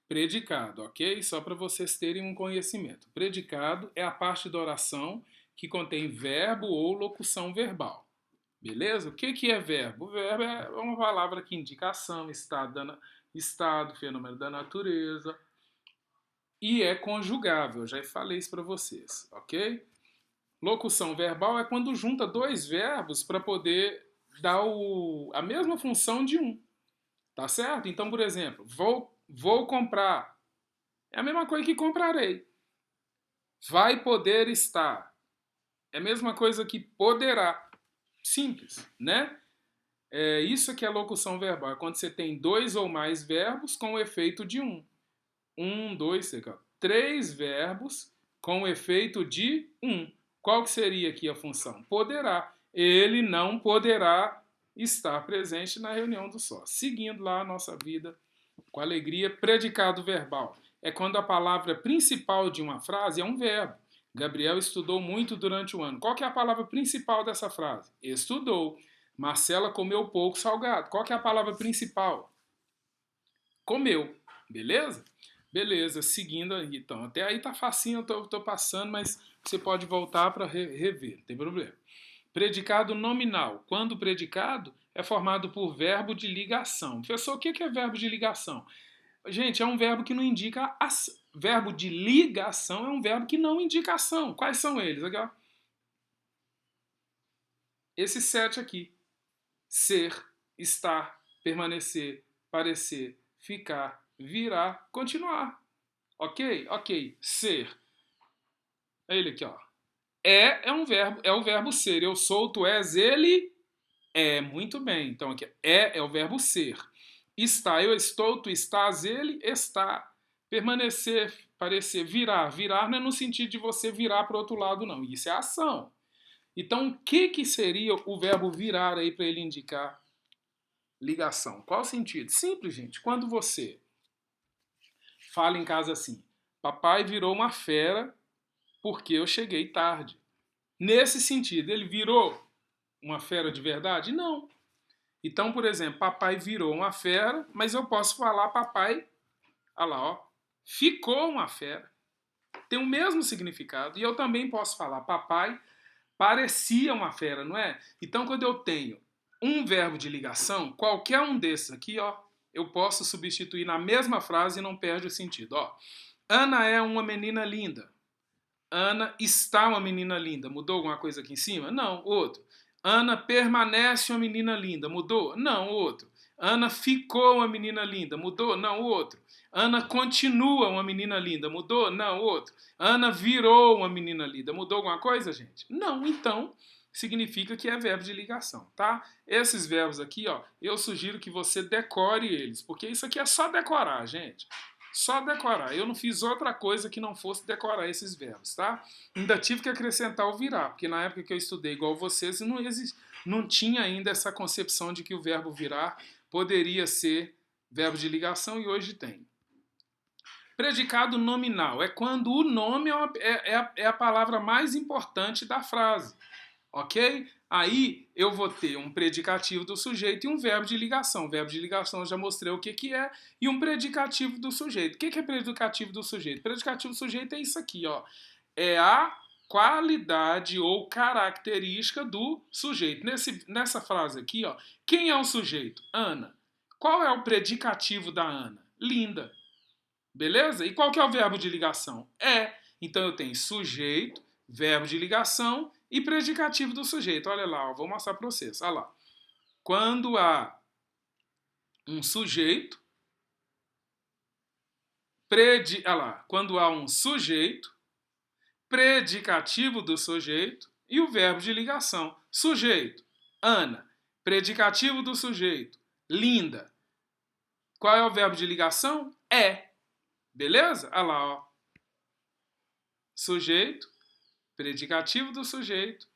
Predicado, ok? Só para vocês terem um conhecimento. Predicado é a parte da oração que contém verbo ou locução verbal. Beleza? O que é verbo? O verbo é uma palavra que indica ação, estado, fenômeno da natureza e é conjugável. Já falei isso para vocês, ok? Locução verbal é quando junta dois verbos para poder dar a mesma função de um. Tá certo? Então, por exemplo, vou comprar. É a mesma coisa que comprarei. Vai poder estar. É a mesma coisa que poderá. Simples, né? Isso que é locução verbal. É quando você tem dois ou mais verbos com o efeito de um. Um, dois, três verbos com o efeito de um. Qual que seria aqui a função? Poderá. Ele não poderá estar presente na reunião do sócio. Seguindo lá a nossa vida com alegria. Predicado verbal é quando a palavra principal de uma frase é um verbo. Gabriel estudou muito durante o ano. Qual que é a palavra principal dessa frase? Estudou. Marcela comeu pouco salgado. Qual que é a palavra principal? Comeu. Beleza? Beleza, seguindo aí. Então, até aí tá facinho, eu tô passando, mas você pode voltar para rever, não tem problema. Predicado nominal. Quando o predicado é formado por verbo de ligação. Professor, o que é verbo de ligação? Gente, é um verbo que não indica ação. Verbo de ligação é um verbo que não indica ação. Quais são eles? Aqui, ó. Esses sete aqui. Ser, estar, permanecer, parecer, ficar, virar, continuar. Ok? Ok. Ser. É ele aqui, ó. É um verbo, é o verbo ser. Eu sou, tu és, ele é. Muito bem. Então aqui é o verbo ser. Está, eu estou, tu estás, ele está. Permanecer, parecer, virar. Virar não é no sentido de você virar para o outro lado, não. Isso é ação. Então, o que seria o verbo virar aí para ele indicar ligação? Qual o sentido? Simples, gente. Quando você fala em casa assim, papai virou uma fera porque eu cheguei tarde. Nesse sentido, ele virou uma fera de verdade? Não. Então, por exemplo, papai virou uma fera, mas eu posso falar papai, olha lá, ó, ficou uma fera. Tem o mesmo significado. E eu também posso falar papai parecia uma fera, não é? Então, quando eu tenho um verbo de ligação, qualquer um desses aqui, ó, eu posso substituir na mesma frase e não perde o sentido. Ó, Ana é uma menina linda. Ana está uma menina linda. Mudou alguma coisa aqui em cima? Não. Outro. Ana permanece uma menina linda. Mudou? Não. Outro. Ana ficou uma menina linda. Mudou? Não. Outro. Ana continua uma menina linda. Mudou? Não. Outro. Ana virou uma menina linda. Mudou alguma coisa, gente? Não. Então, significa que é verbo de ligação, tá? Esses verbos aqui, ó, eu sugiro que você decore eles, porque isso aqui é só decorar, gente. Só decorar. Eu não fiz outra coisa que não fosse decorar esses verbos, tá? Ainda tive que acrescentar o virar, porque na época que eu estudei igual vocês, não tinha ainda essa concepção de que o verbo virar poderia ser verbo de ligação e hoje tem. Predicado nominal é quando o nome é a palavra mais importante da frase, ok? Aí eu vou ter um predicativo do sujeito e um verbo de ligação. O verbo de ligação eu já mostrei o que é. E um predicativo do sujeito. O que é predicativo do sujeito? Predicativo do sujeito é isso aqui, ó. É a qualidade ou característica do sujeito. Nessa frase aqui, ó. Quem é o sujeito? Ana. Qual é o predicativo da Ana? Linda. Beleza? E qual que é o verbo de ligação? É. Então eu tenho sujeito, verbo de ligação e predicativo do sujeito. Olha lá, ó, vou mostrar para vocês. Olha lá. Quando há um sujeito, olha lá, quando há um sujeito, predicativo do sujeito e o verbo de ligação. Sujeito, Ana. Predicativo do sujeito, linda. Qual é o verbo de ligação? É. Beleza? Olha lá, ó. Sujeito, predicativo do sujeito,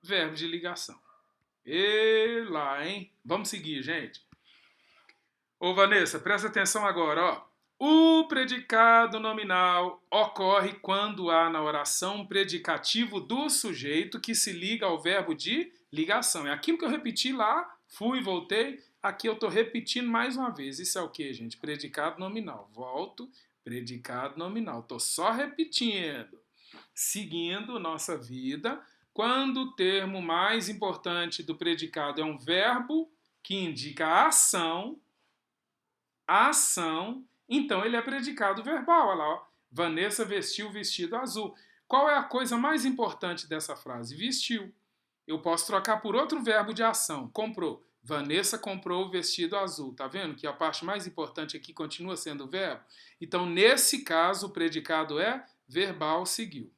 verbo de ligação. E lá, hein? Vamos seguir, gente. Ô, Vanessa, presta atenção agora, ó. O predicado nominal ocorre quando há na oração um predicativo do sujeito que se liga ao verbo de ligação. É aquilo que eu repeti lá, fui, voltei. Aqui eu estou repetindo mais uma vez. Isso é o que, gente? Predicado nominal. Volto, predicado nominal. Estou só repetindo. Seguindo nossa vida. Quando o termo mais importante do predicado é um verbo que indica a ação, então ele é predicado verbal. Olha lá, ó. Vanessa vestiu o vestido azul. Qual é a coisa mais importante dessa frase? Vestiu. Eu posso trocar por outro verbo de ação. Comprou. Vanessa comprou o vestido azul. Tá vendo que a parte mais importante aqui continua sendo o verbo? Então, nesse caso, o predicado é verbal, seguiu.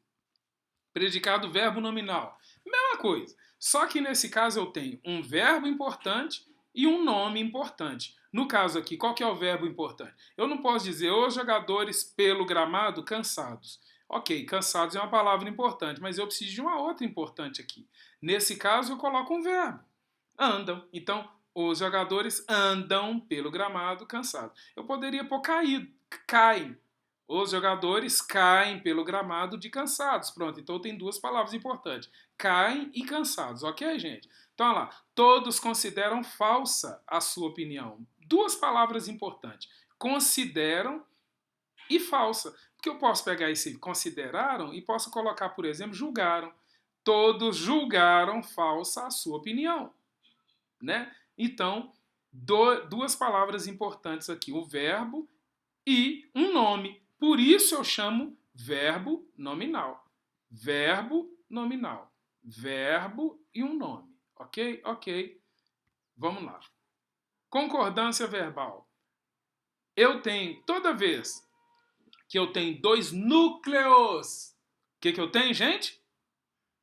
Predicado verbo nominal. Mesma coisa. Só que nesse caso eu tenho um verbo importante e um nome importante. No caso aqui, qual que é o verbo importante? Eu não posso dizer os jogadores pelo gramado cansados. Ok, cansados é uma palavra importante, mas eu preciso de uma outra importante aqui. Nesse caso, eu coloco um verbo. Andam. Então, os jogadores andam pelo gramado cansados. Eu poderia pôr caído, caem. Os jogadores caem pelo gramado de cansados. Pronto, então tem duas palavras importantes. Caem e cansados, ok, gente? Então, olha lá. Todos consideram falsa a sua opinião. Duas palavras importantes. Consideram e falsa. Porque eu posso pegar esse consideraram e posso colocar, por exemplo, julgaram. Todos julgaram falsa a sua opinião. Né? Então, duas palavras importantes aqui. O verbo e um nome. Por isso eu chamo verbo nominal. Verbo nominal. Verbo e um nome. Ok? Ok. Vamos lá. Concordância verbal. Eu tenho, toda vez que eu tenho dois núcleos, o que eu tenho, gente?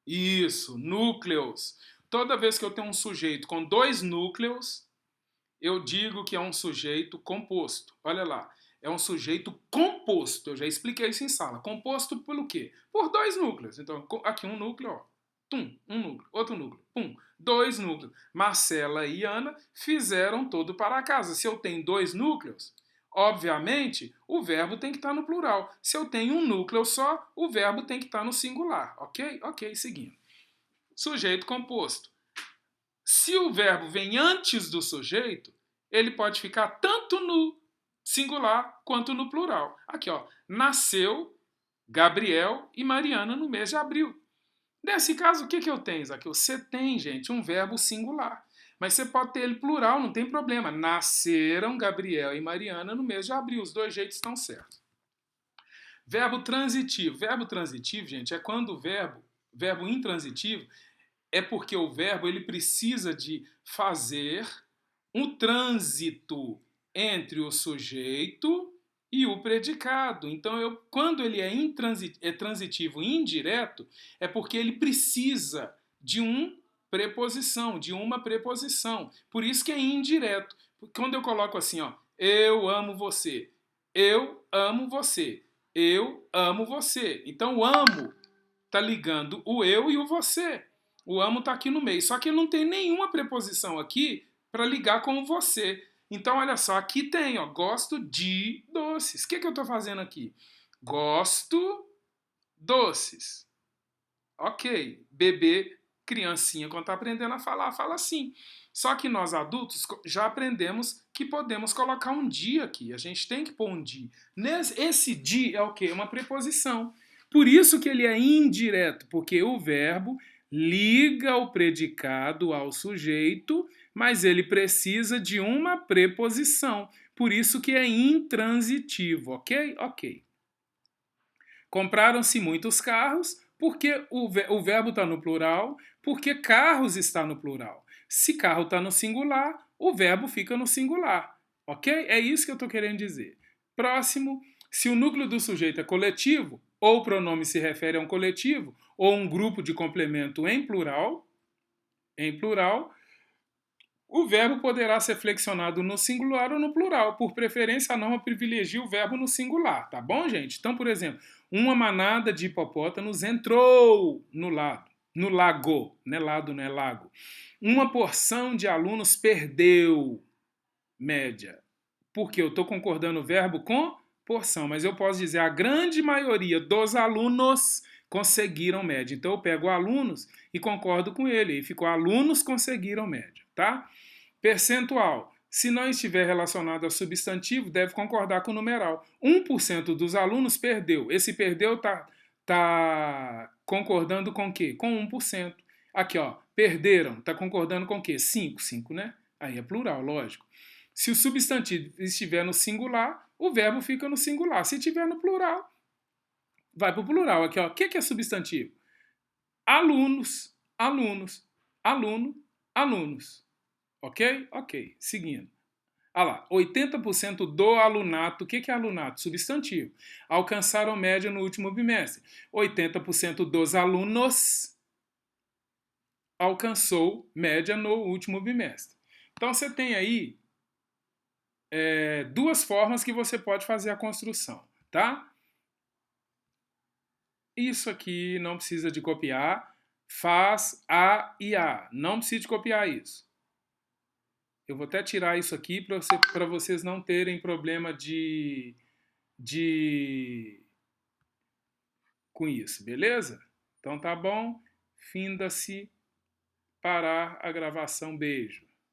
Isso, núcleos. Toda vez que eu tenho um sujeito com dois núcleos, eu digo que é um sujeito composto. Olha lá. É um sujeito composto. Eu já expliquei isso em sala. Composto pelo quê? Por dois núcleos. Então, aqui um núcleo, ó. Tum, um núcleo. Outro núcleo. Pum. Dois núcleos. Marcela e Ana fizeram todo para casa. Se eu tenho dois núcleos, obviamente, o verbo tem que estar no plural. Se eu tenho um núcleo só, o verbo tem que estar no singular. Ok? Ok, seguindo. Sujeito composto. Se o verbo vem antes do sujeito, ele pode ficar tanto no singular quanto no plural. Aqui, ó. Nasceu Gabriel e Mariana no mês de abril. Nesse caso, o que eu tenho, Zaqueu? Você tem, gente, um verbo singular. Mas você pode ter ele plural, não tem problema. Nasceram Gabriel e Mariana no mês de abril. Os dois jeitos estão certos. Verbo transitivo. Verbo transitivo, gente, é quando o verbo intransitivo, é porque o verbo ele precisa de fazer um trânsito entre o sujeito e o predicado. Então, quando ele é transitivo indireto, é porque ele precisa de preposição, de uma preposição. Por isso que é indireto. Quando eu coloco assim, ó, eu amo você, eu amo você, eu amo você. Então, o amo está ligando o eu e o você. O amo está aqui no meio. Só que ele não tem nenhuma preposição aqui para ligar com o você. Então, olha só, aqui tem, ó, gosto de doces. O que eu estou fazendo aqui? Gosto doces. Ok. Bebê, criancinha, quando está aprendendo a falar, fala assim. Só que nós adultos já aprendemos que podemos colocar um de aqui. A gente tem que pôr um de. Esse de é o quê? Uma preposição. Por isso que ele é indireto, porque o verbo liga o predicado ao sujeito, mas ele precisa de uma preposição. Por isso que é intransitivo, ok? Ok. Compraram-se muitos carros, porque o verbo está no plural, porque carros está no plural. Se carro está no singular, o verbo fica no singular, ok? É isso que eu estou querendo dizer. Próximo, se o núcleo do sujeito é coletivo, ou o pronome se refere a um coletivo, ou um grupo de complemento em plural, o verbo poderá ser flexionado no singular ou no plural. Por preferência, a norma privilegia o verbo no singular, tá bom, gente? Então, por exemplo, uma manada de hipopótamos entrou no lago, não é lado, não é lago. Uma porção de alunos perdeu média. Porque eu estou concordando o verbo com porção, mas eu posso dizer a grande maioria dos alunos conseguiram média. Então eu pego alunos e concordo com ele. E ficou alunos conseguiram média, tá? Percentual. Se não estiver relacionado ao substantivo, deve concordar com o numeral. 1% dos alunos perdeu. Esse perdeu tá concordando com o quê? Com 1%. Aqui, ó, perderam, tá concordando com o quê? 5, 5, né? Aí é plural, lógico. Se o substantivo estiver no singular, o verbo fica no singular. Se estiver no plural, vai para o plural. Aqui, ó, o que é substantivo? Alunos, alunos, aluno, alunos. Ok? Ok. Seguindo. Olha lá, 80% do alunato, o que é alunato? Substantivo. Alcançaram média no último bimestre. 80% dos alunos alcançou média no último bimestre. Então você tem aí duas formas que você pode fazer a construção, tá? Isso aqui não precisa de copiar. Faz a e a. Não precisa de copiar isso. Eu vou até tirar isso aqui para vocês não terem problema com isso, beleza? Então tá bom. Finda-se parar a gravação. Beijo.